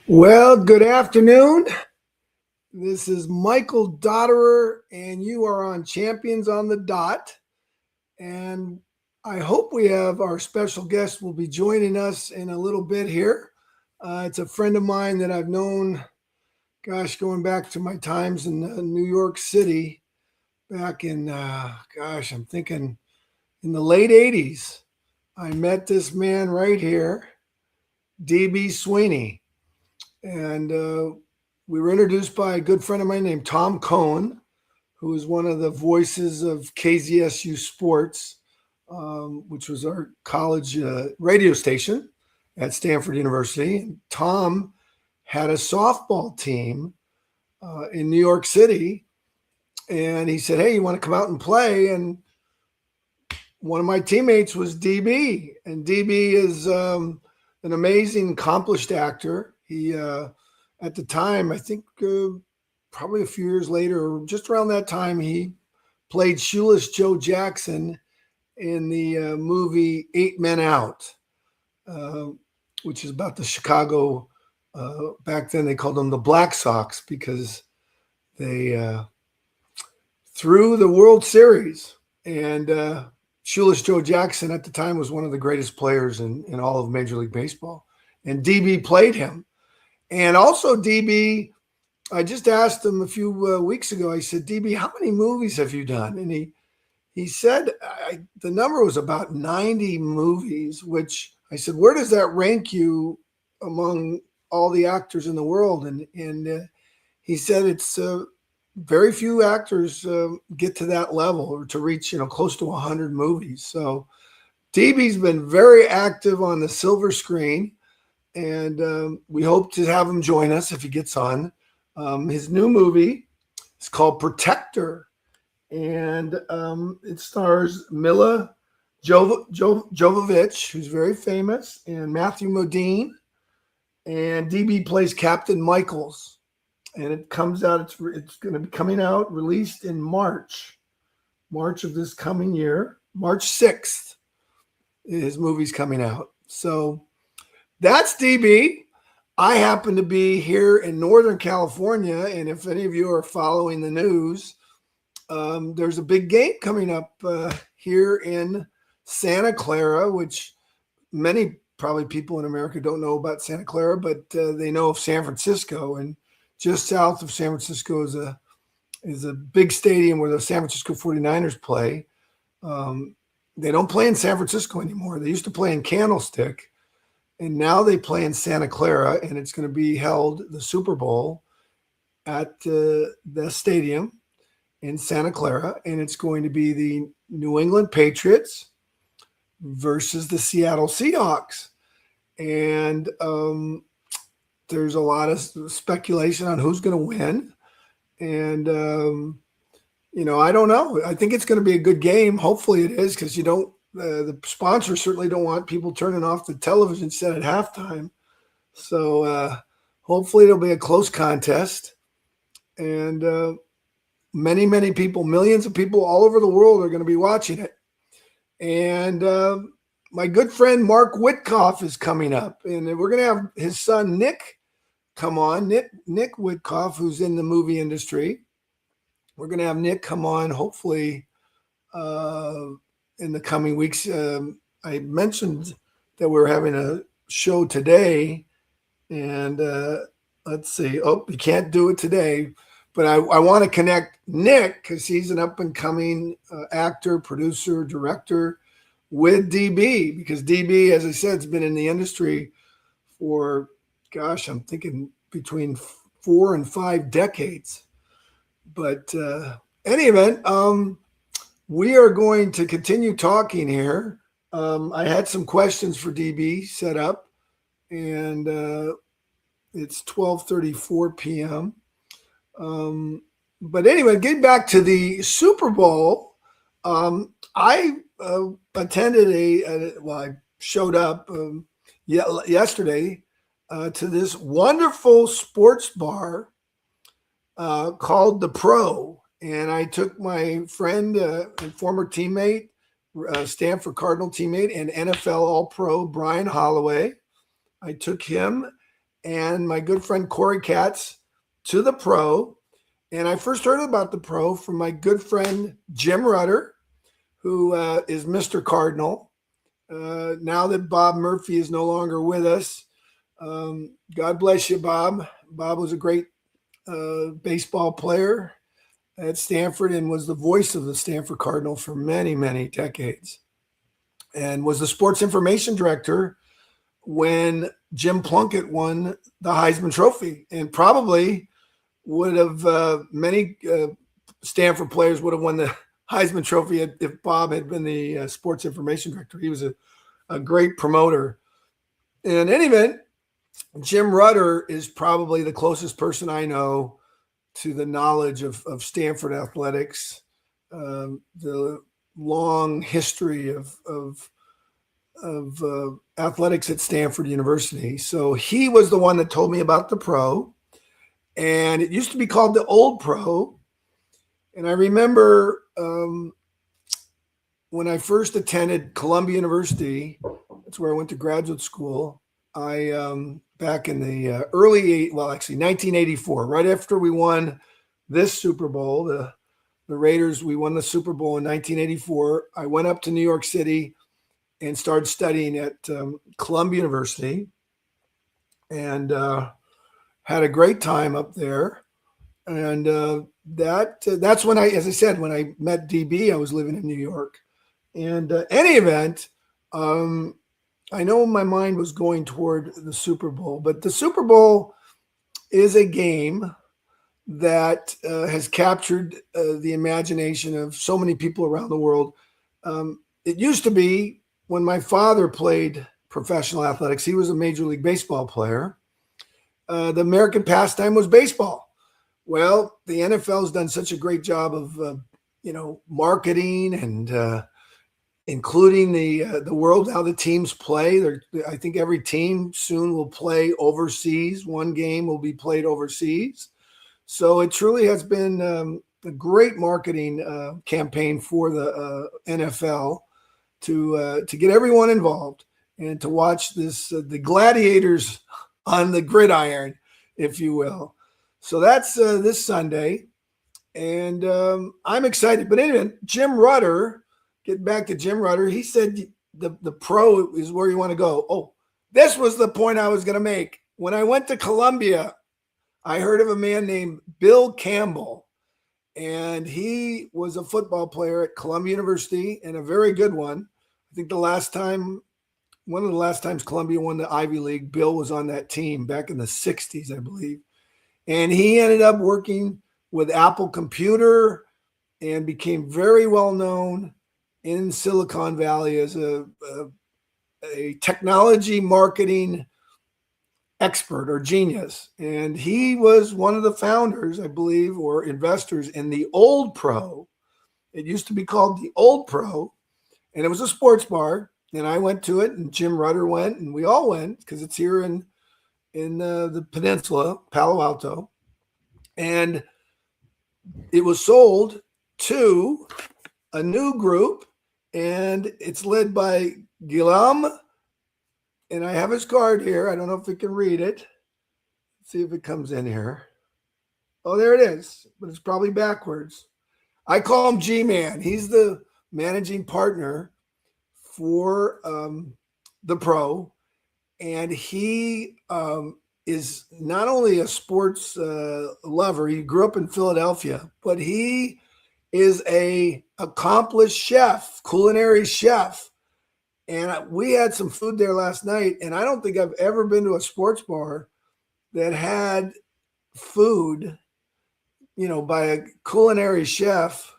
Well, good afternoon. This is Michael Dotterer, and you are on Champions on the Dot. And I hope we have our special guest will be joining us in a little bit here. It's a friend of mine that I've known, going back to my times in New York City, back in, I'm thinking in the late 80s. I met this man right here, DB Sweeney. And we were introduced by a good friend of mine named Tom Cohn, who is one of the voices of KZSU Sports, which was our college radio station at Stanford University. And Tom had a softball team in New York City. And he said, "Hey, you want to come out and play?" And one of my teammates was DB. And DB is an amazing, accomplished actor. He, at the time, I think probably a few years later, just around that time, he played Shoeless Joe Jackson in the movie 8 Men Out, which is about the Chicago, back then they called them the Black Sox because they threw the World Series. And Shoeless Joe Jackson at the time was one of the greatest players in all of Major League Baseball. And DB played him. And also DB, I just asked him a few weeks ago, I said, "DB, how many movies have you done?" And he said the number was about 90 movies, which I said, "Where does that rank you among all the actors in the world?" And he said it's very few actors get to that level or to reach, close to 100 movies. So DB's been very active on the silver screen. And we hope to have him join us if he gets on. His new movie is called Protector, and it stars Mila Jovovich, who's very famous, and Matthew Modine, and DB plays Captain Michaels. And it comes out, it's going to be coming out, released in March of this coming year. March 6th, his movie's coming out. So that's DB. I happen to be here in Northern California, and if any of you are following the news, there's a big game coming up here in Santa Clara, which many probably people in America don't know about Santa Clara, but they know of San Francisco. And just south of San Francisco is a big stadium where the San Francisco 49ers play. They don't play in San Francisco anymore. They used to play in Candlestick. And now they play in Santa Clara, and it's going to be held, the Super Bowl, at the stadium in Santa Clara. And it's going to be the New England Patriots versus the Seattle Seahawks. And there's a lot of speculation on who's going to win. And, I don't know. I think it's going to be a good game. Hopefully it is, because the sponsors certainly don't want people turning off the television set at halftime. So hopefully it'll be a close contest. And many, many people, millions of people all over the world are going to be watching it. And my good friend Mark Witkoff is coming up. And we're going to have his son Nick come on. Nick Witkoff, who's in the movie industry. We're going to have Nick come on, hopefully, in the coming weeks. I mentioned that we're having a show today, and let's see. Oh, we can't do it today, but I want to connect Nick, because he's an up-and-coming actor, producer, director with DB, because DB, as I said, has been in the industry for, I'm thinking between 4 and 5 decades. But any event, we are going to continue talking here. I had some questions for DB set up, and it's 12:34 p.m. But anyway, getting back to the Super Bowl, I attended I showed up yesterday to this wonderful sports bar called The Pro. And I took my friend and former teammate, Stanford Cardinal teammate and NFL All-Pro Brian Holloway. I took him and my good friend Corey Katz to the pro. And I first heard about the pro from my good friend Jim Rutter, who is Mr. Cardinal. Now that Bob Murphy is no longer with us, God bless you, Bob. Bob was a great baseball player at Stanford and was the voice of the Stanford Cardinal for many, many decades, and was the sports information director when Jim Plunkett won the Heisman Trophy, and probably would have many Stanford players would have won the Heisman Trophy if Bob had been the sports information director. He was a great promoter. In any event, Jim Rutter is probably the closest person I know to the knowledge of Stanford athletics, the long history of athletics at Stanford University. So he was the one that told me about the pro, and it used to be called the Old Pro. And I remember when I first attended Columbia University, that's where I went to graduate school. I back in the actually 1984, right after we won this Super Bowl, the Raiders, we won the Super Bowl in 1984. I went up to New York City and started studying at Columbia University, and had a great time up there. And that's when as I said, when I met DB, I was living in New York. And any event, I know my mind was going toward the Super Bowl, but the Super Bowl is a game that has captured the imagination of so many people around the world. It used to be when my father played professional athletics, he was a Major League Baseball player. The American pastime was baseball. Well, the NFL has done such a great job of, marketing and including the world, how the teams play. I think every team soon will play overseas. One game will be played overseas. So it truly has been a great marketing campaign for the NFL to get everyone involved and to watch the gladiators on the gridiron, if you will. So that's this Sunday, and I'm excited. But anyway, Jim Rutter, getting back to Jim Rutter, he said the pro is where you want to go. Oh, this was the point I was going to make. When I went to Columbia, I heard of a man named Bill Campbell, and he was a football player at Columbia University, and a very good one. I think one of the last times Columbia won the Ivy League, Bill was on that team back in the 60s, I believe. And he ended up working with Apple Computer and became very well known in Silicon Valley as a technology marketing expert or genius. And he was one of the founders, I believe, or investors in the Old Pro. It used to be called the Old Pro, and it was a sports bar. And I went to it, and Jim Rutter went, and we all went because it's here in the peninsula, Palo Alto. And it was sold to a new group, and it's led by Guillaume. And I have his card here. I don't know if we can read it. Let's see if it comes in here. Oh, there it is, but it's probably backwards. I call him G-Man. He's the managing partner for the pro, and he is not only a sports lover. He grew up in Philadelphia, but he is a accomplished chef, culinary chef. And we had some food there last night, and I don't think I've ever been to a sports bar that had food, by a culinary chef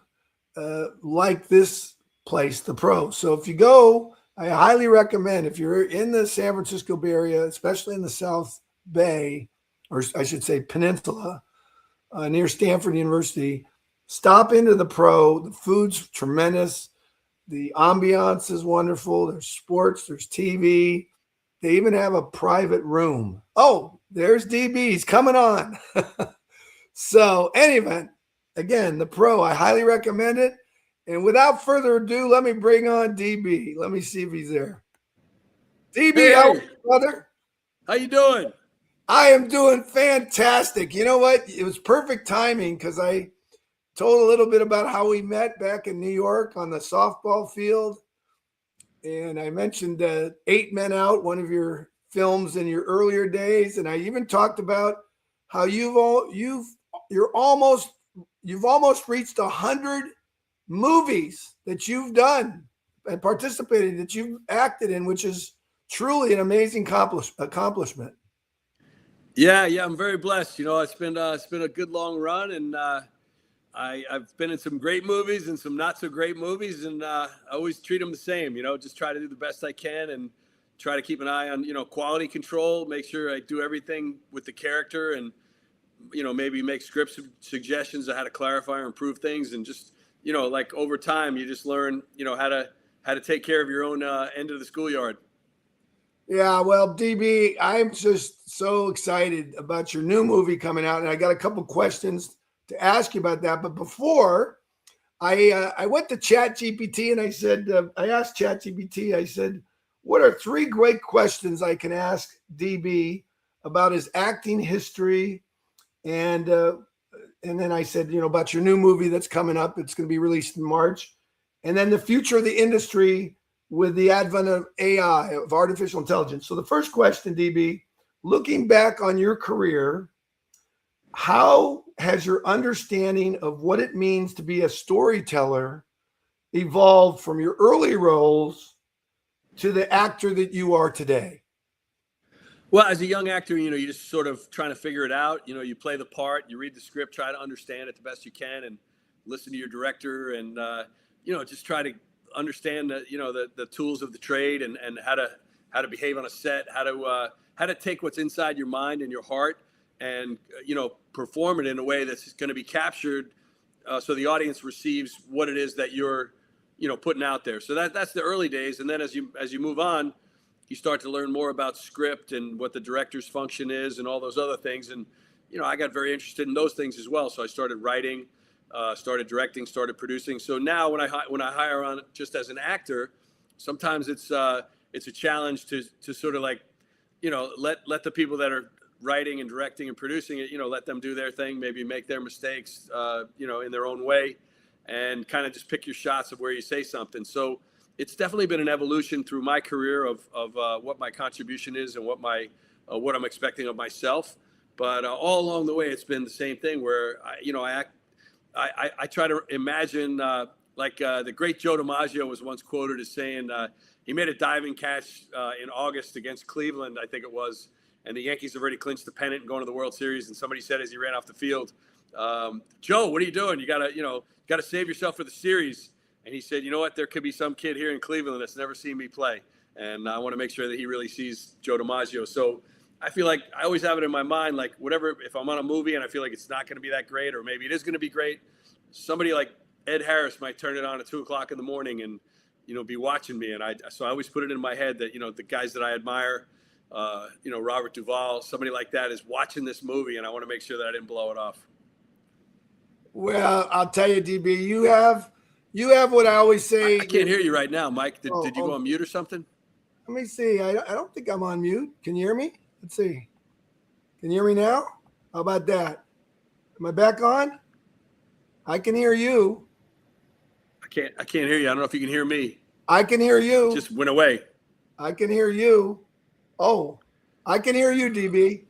like this place, the Pro. So if you go, I highly recommend, if you're in the San Francisco Bay Area, especially in the South Bay, or I should say peninsula, near Stanford University, stop into the Pro. The food's tremendous. The ambiance is wonderful. There's sports, there's TV. They even have a private room. Oh, there's DB. He's coming on. So anyway, again, the Pro, I highly recommend it. And without further ado, let me bring on DB. Let me see if he's there. DB, hey, how are you, brother? How you doing? I am doing fantastic. You know what? It was perfect timing because I told a little bit about how we met back in New York on the softball field. And I mentioned 8 Men Out, one of your films in your earlier days. And I even talked about how you've almost reached 100 movies that you've done and participated, that you've acted in, which is truly an amazing accomplishment. Yeah, I'm very blessed. It's been a good long run, and I've been in some great movies and some not so great movies, and I always treat them the same. Just try to do the best I can and try to keep an eye on quality control. Make sure I do everything with the character, and maybe make script suggestions of how to clarify or improve things, and just like over time you just learn how to take care of your own end of the schoolyard. Yeah, well, DB, I'm just so excited about your new movie coming out, and I got a couple questions to ask you about that. But before, I went to ChatGPT and I said, I asked ChatGPT, I said, what are 3 great questions I can ask DB about his acting history? And then I said, about your new movie that's coming up. It's going to be released in March. And then the future of the industry with the advent of AI, of artificial intelligence. So the first question, DB, looking back on your career, how has your understanding of what it means to be a storyteller evolved from your early roles to the actor that you are today? Well, as a young actor, you're just sort of trying to figure it out. You play the part, you read the script, try to understand it the best you can, and listen to your director, and just try to understand the tools of the trade, and how to behave on a set, how to take what's inside your mind and your heart, and perform it in a way that's going to be captured, so the audience receives what it is that you're putting out there. So that's the early days, and then as you move on, you start to learn more about script and what the director's function is and all those other things. And I got very interested in those things as well. So I started writing, started directing, started producing. So now when I hire on just as an actor, sometimes it's a challenge to sort of like let the people that are writing and directing and producing it, let them do their thing, maybe make their mistakes, in their own way, and kind of just pick your shots of where you say something. So it's definitely been an evolution through my career of what my contribution is and what I'm expecting of myself. But all along the way, it's been the same thing where I try to imagine the great Joe DiMaggio was once quoted as saying he made a diving catch in August against Cleveland, I think it was, and the Yankees have already clinched the pennant and going to the World Series. And somebody said as he ran off the field, Joe, what are you doing? You gotta save yourself for the series. And he said, you know what? There could be some kid here in Cleveland that's never seen me play, and I want to make sure that he really sees Joe DiMaggio. So I feel like I always have it in my mind, like whatever, if I'm on a movie and I feel like it's not going to be that great, or maybe it is going to be great, somebody like Ed Harris might turn it on at 2:00 in the morning and be watching me. And so I always put it in my head that the guys that I admire, Robert Duvall, somebody like that is watching this movie, and I want to make sure that I didn't blow it off. Well, I'll tell you, DB, you have what I always say. I can't hear you right now, Mike. Did you go on mute or something? Let me see. I don't think I'm on mute. Can you hear me? Let's see. Can you hear me now? How about that? Am I back on? I can hear you. I can't hear you. I don't know if you can hear me. I can hear you. It just went away. I can hear you. Oh, I can hear you, DB.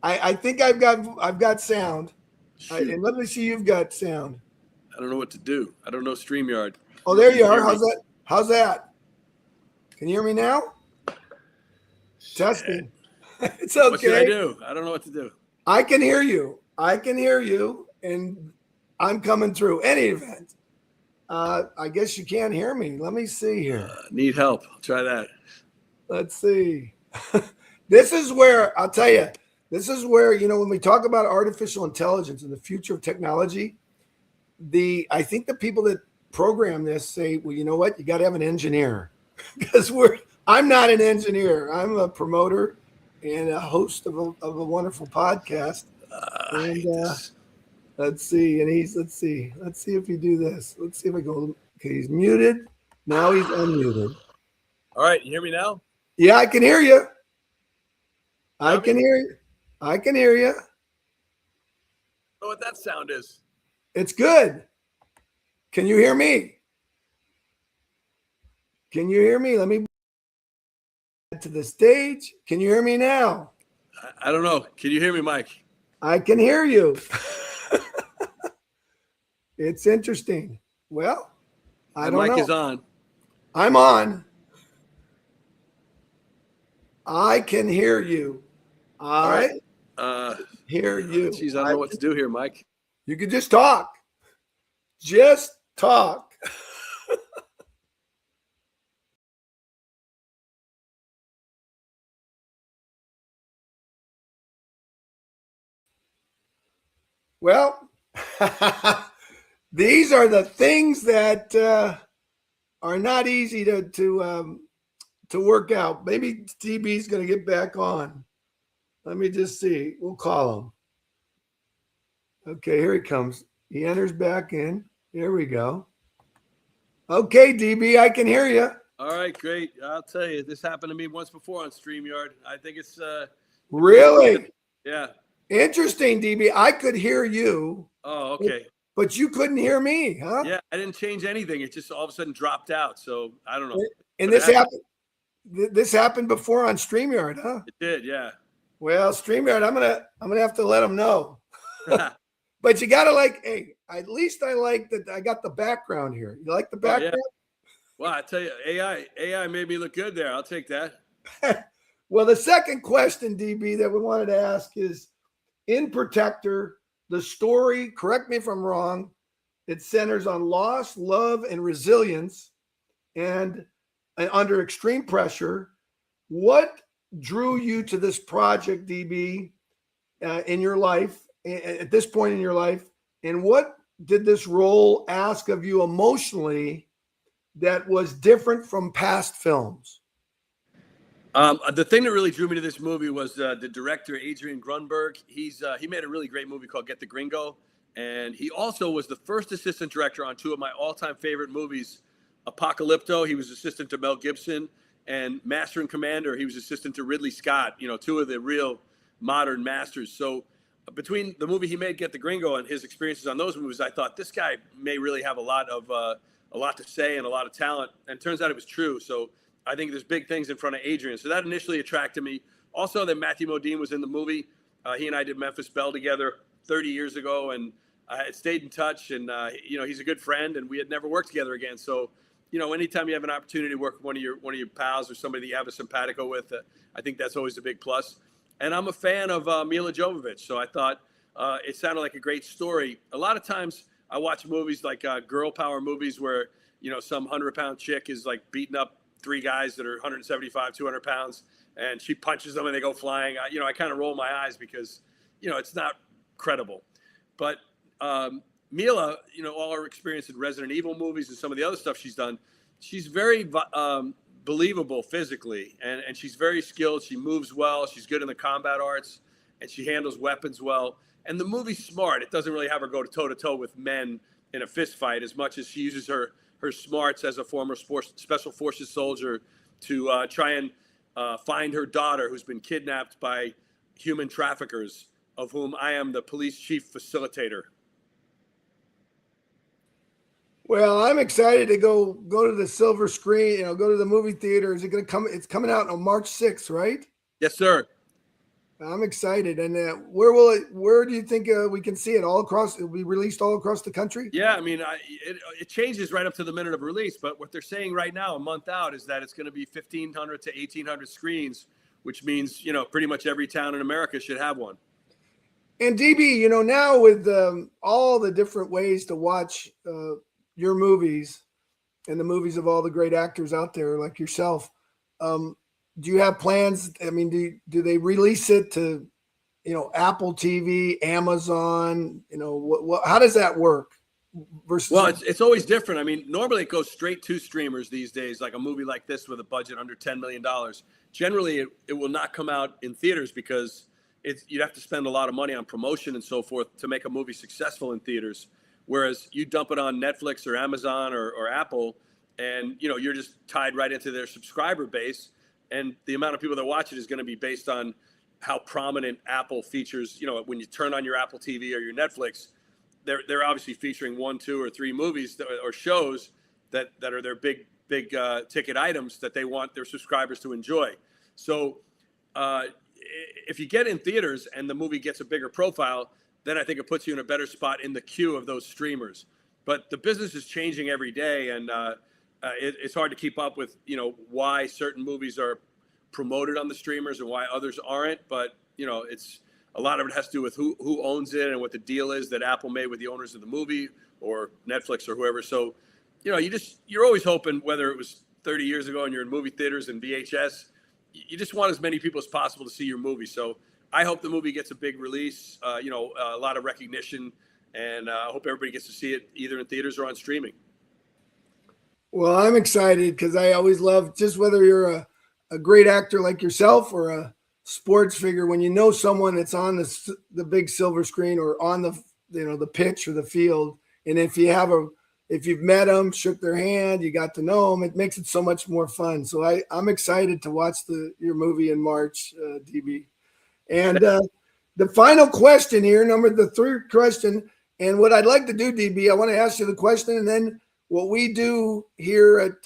I think I've got sound. And let me see, you've got sound. I don't know what to do. I don't know StreamYard. Oh, there you are. How's that? Can you hear me now? Testing. It's okay. What should I do? I don't know what to do. I can hear you. And I'm coming through. Any event, I guess you can't hear me. Let me see here. Need help. I'll try that. Let's see. This is where, I'll tell you, when we talk about artificial intelligence and the future of technology, I think the people that program this say, well, you know what? You got to have an engineer, because I'm not an engineer. I'm a promoter and a host of a wonderful podcast. Let's see. And let's see if we do this. Let's see if I go. Okay, he's muted. Now he's unmuted. All right. You hear me now? Yeah, I can hear you. I can hear you. I can hear you. Know what that sound is? It's good. Can you hear me? Can you hear me? Let me to the stage. Can you hear me now? I don't know. Can you hear me, Mike? I can hear you. It's interesting. Well, I don't Mike know. is on. I'm on. I can hear you. All right. Hear you. Geez, I don't know what to do here, Mike. You could just talk. Just talk. Well, these are the things that are not easy to work out. Maybe DB's going to get back on. Let me just see. We'll call him. Okay, here he comes. He enters back in. Here we go. Okay, DB, I can hear you. All right, great. I'll tell you, this happened to me once before on StreamYard. I think it's Really? Yeah. Interesting, DB. I could hear you. Oh, okay. But you couldn't hear me, huh? Yeah, I didn't change anything. It just all of a sudden dropped out. So I don't know. And this happened. This happened before on StreamYard, huh? It did, yeah. Well, StreamYard, I'm gonna have to let them know. But you gotta hey, at least I like that I got the background here. You like the background? Oh, yeah. Well, I tell you, AI made me look good there. I'll take that. Well, the second question, DB, that we wanted to ask is in Protector, the story, correct me if I'm wrong, it centers on loss, love, and resilience, and under extreme pressure. What drew you to this project, DB, in your life, at this point in your life? And what did this role ask of you emotionally that was different from past films? The thing that really drew me to this movie was the director, Adrian Grunberg. He made a really great movie called Get the Gringo. And he also was the first assistant director on two of my all-time favorite movies, Apocalypto. He was assistant to Mel Gibson, and Master and Commander. He was assistant to Ridley Scott, two of the real modern masters. So between the movie he made, Get the Gringo, and his experiences on those movies, I thought this guy may really have a lot to say and a lot of talent. And it turns out it was true. So I think there's big things in front of Adrian. So that initially attracted me. Also, that Matthew Modine was in the movie. He and I did Memphis Belle together 30 years ago, and I had stayed in touch. And he's a good friend, and we had never worked together again. So, anytime you have an opportunity to work with one of your pals or somebody that you have a simpatico with, I think that's always a big plus. And I'm a fan of Mila Jovovich, so I thought it sounded like a great story. A lot of times I watch movies like girl power movies where some 100-pound chick is like beating up three guys that are 175, 200 pounds, and she punches them and they go flying. I kind of roll my eyes because, it's not credible. But Mila, all her experience in Resident Evil movies and some of the other stuff she's done, she's very believable physically, and she's very skilled. She moves well. She's good in the combat arts, and she handles weapons well. And the movie's smart. It doesn't really have her go toe-to-toe with men in a fist fight as much as she uses her smarts as a former special forces soldier to try and find her daughter, who's been kidnapped by human traffickers, of whom I am the police chief facilitator. Well, I'm excited to go to the silver screen, go to the movie theater. Is it going to come? It's coming out on March 6th, right? Yes, sir. I'm excited. And where do you think we can see it? It'll be released all across the country? Yeah, I mean, it changes right up to the minute of release, but what they're saying right now, a month out, is that it's going to be 1,500 to 1,800 screens, which means, pretty much every town in America should have one. And DB, now with all the different ways to watch your movies and the movies of all the great actors out there like yourself, do you have plans? I mean, do they release it to, Apple TV, Amazon? How does that work? Well, it's always different. I mean, normally it goes straight to streamers these days, like a movie like this with a budget under $10 million. Generally, it will not come out in theaters because you'd have to spend a lot of money on promotion and so forth to make a movie successful in theaters. Whereas you dump it on Netflix or Amazon or Apple, and you're just tied right into their subscriber base, and the amount of people that watch it is going to be based on how prominent Apple features. When you turn on your Apple TV or your Netflix, they're obviously featuring 1, 2, or 3 movies or shows that are their big ticket items that they want their subscribers to enjoy. So if you get in theaters and the movie gets a bigger profile, then I think it puts you in a better spot in the queue of those streamers. But the business is changing every day, and it's hard to keep up with why certain movies are promoted on the streamers and why others aren't. But it's a lot of it has to do with who owns it and what the deal is that Apple made with the owners of the movie or Netflix or whoever. So you're always hoping, whether it was 30 years ago and you're in movie theaters and VHS, you just want as many people as possible to see your movie. So I hope the movie gets a big release, a lot of recognition, and I hope everybody gets to see it either in theaters or on streaming. Well, I'm excited because I always love, just whether you're a great actor like yourself or a sports figure, when you know someone that's on the big silver screen or on the pitch or the field, and if you've met them, shook their hand, you got to know them, it makes it so much more fun. So I'm excited to watch your movie in March, DB. And the final question here, the third question, and what I'd like to do, DB, I want to ask you the question, and then what we do here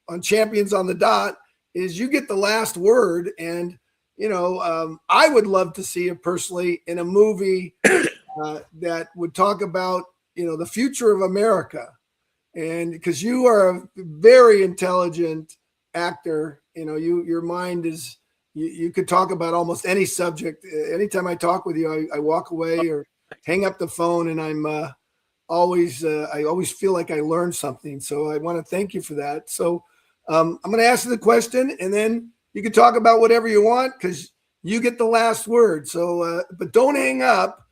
on Champions on the Dot is you get the last word. And I would love to see it personally in a movie that would talk about the future of America. And because you are a very intelligent actor, your mind is, you could talk about almost any subject. Anytime I talk with you, I walk away or hang up the phone, and I always feel like I learned something. So I want to thank you for that. So I'm going to ask you the question, and then you can talk about whatever you want because you get the last word. So, but don't hang up.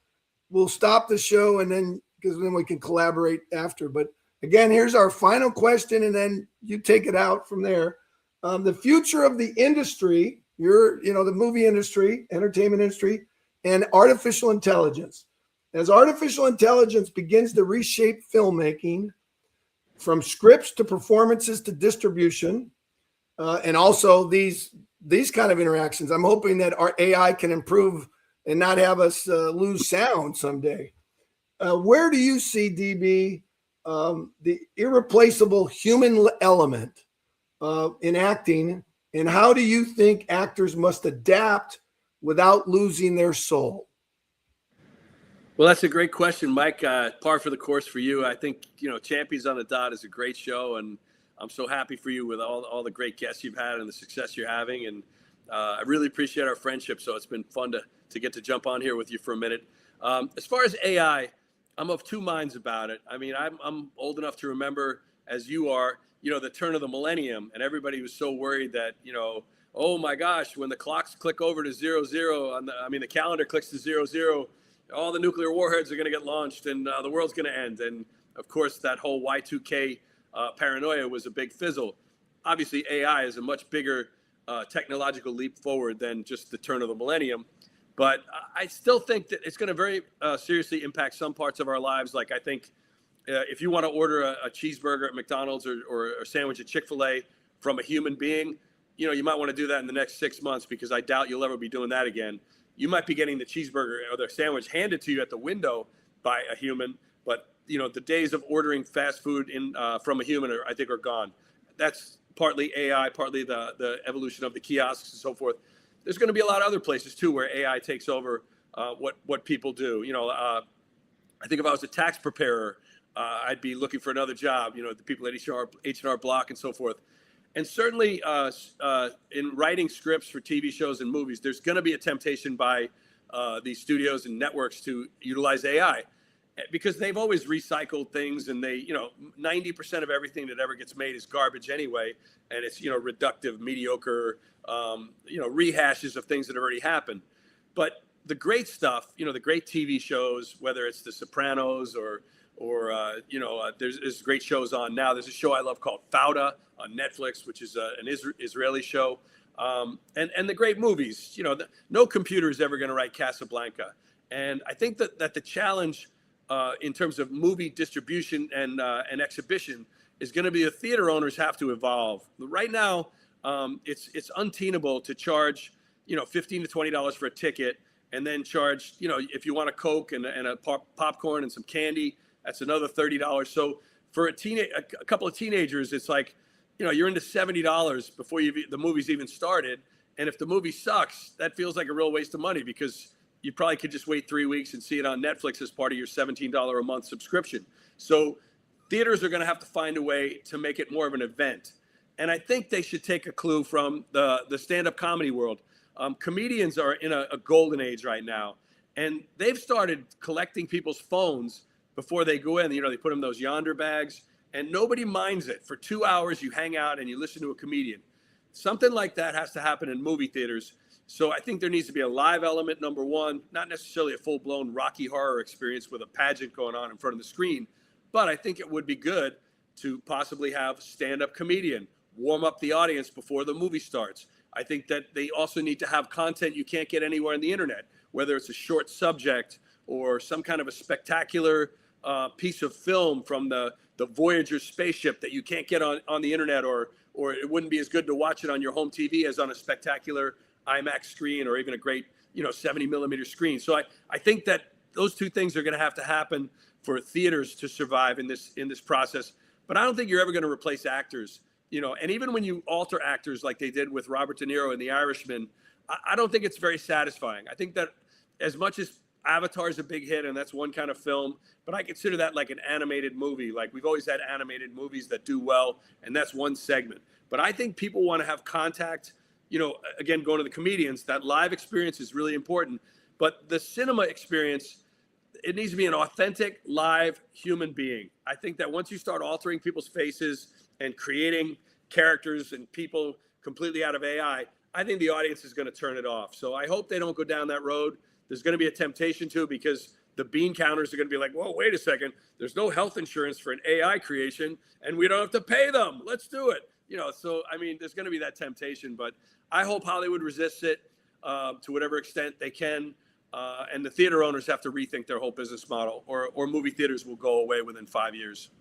We'll stop the show, and then because then we can collaborate after. But again, here's our final question, and then you take it out from there. The future of the industry, the movie industry, entertainment industry, and artificial intelligence. As artificial intelligence begins to reshape filmmaking from scripts to performances to distribution, and also these kind of interactions, I'm hoping that our AI can improve and not have us lose sound someday. Where do you see, DB, the irreplaceable human element in acting, and how do you think actors must adapt without losing their soul? Well, that's a great question, Mike. Par for the course for you. I think, Champions on the Dot is a great show, and I'm so happy for you with all the great guests you've had and the success you're having. And I really appreciate our friendship. So it's been fun to get to jump on here with you for a minute. As far as AI, I'm of two minds about it. I mean, I'm old enough to remember, as you are, the turn of the millennium, and everybody was so worried that, oh my gosh, when the clocks click over to 00, the calendar clicks to 00, all the nuclear warheads are going to get launched and the world's going to end. And of course, that whole Y2K paranoia was a big fizzle. Obviously, AI is a much bigger technological leap forward than just the turn of the millennium. But I still think that it's going to very seriously impact some parts of our lives. Like, I think if you want to order a cheeseburger at McDonald's or a sandwich at Chick-fil-A from a human being, you might want to do that in the next 6 months, because I doubt you'll ever be doing that again. You might be getting the cheeseburger or the sandwich handed to you at the window by a human, but the days of ordering fast food from a human I think are gone. That's partly AI, partly the evolution of the kiosks and so forth. There's going to be a lot of other places too where AI takes over what people do. I think if I was a tax preparer, I'd be looking for another job. The people at H&R Block and so forth. And certainly in writing scripts for TV shows and movies, there's going to be a temptation by these studios and networks to utilize AI, because they've always recycled things, and 90% of everything that ever gets made is garbage anyway. And it's, reductive, mediocre, rehashes of things that have already happened. But the great stuff, the great TV shows, whether it's The Sopranos or there's great shows on now. There's a show I love called Fauda on Netflix, which is an Israeli show. And the great movies, no computer is ever going to write Casablanca. And I think that the challenge in terms of movie distribution and exhibition is going to be the theater owners have to evolve. Right now, it's untenable to charge, $15 to $20 for a ticket, and then charge, if you want a Coke and a popcorn and some candy, that's another $30. So for a couple of teenagers, it's like, you're into $70 before the movie's even started. And if the movie sucks, that feels like a real waste of money, because you probably could just wait 3 weeks and see it on Netflix as part of your $17 a month subscription. So theaters are going to have to find a way to make it more of an event. And I think they should take a clue from the stand-up comedy world. Comedians are in a golden age right now, and they've started collecting people's phones before they go in. They put them in those Yonder bags, and nobody minds it. For 2 hours, you hang out and you listen to a comedian. Something like that has to happen in movie theaters. So I think there needs to be a live element, number one, not necessarily a full-blown Rocky Horror experience with a pageant going on in front of the screen, but I think it would be good to possibly have stand-up comedian warm up the audience before the movie starts. I think that they also need to have content you can't get anywhere on the internet, whether it's a short subject or some kind of a spectacular piece of film from the Voyager spaceship that you can't get on the internet, or it wouldn't be as good to watch it on your home TV as on a spectacular IMAX screen or even a great 70 millimeter screen. So I think that those two things are going to have to happen for theaters to survive in this process. But I don't think you're ever going to replace actors. And even when you alter actors like they did with Robert De Niro in The Irishman, I don't think it's very satisfying. I think that as much as Avatar is a big hit and that's one kind of film, but I consider that like an animated movie. Like we've always had animated movies that do well, and that's one segment. But I think people want to have contact, again, going to the comedians, that live experience is really important. But the cinema experience, it needs to be an authentic, live human being. I think that once you start altering people's faces and creating characters and people completely out of AI, I think the audience is going to turn it off. So I hope they don't go down that road. There's going to be a temptation to, because the bean counters are going to be like, whoa, wait a second. There's no health insurance for an AI creation, and we don't have to pay them. Let's do it. So, there's going to be that temptation. But I hope Hollywood resists it to whatever extent they can. And the theater owners have to rethink their whole business model, or movie theaters will go away within 5 years.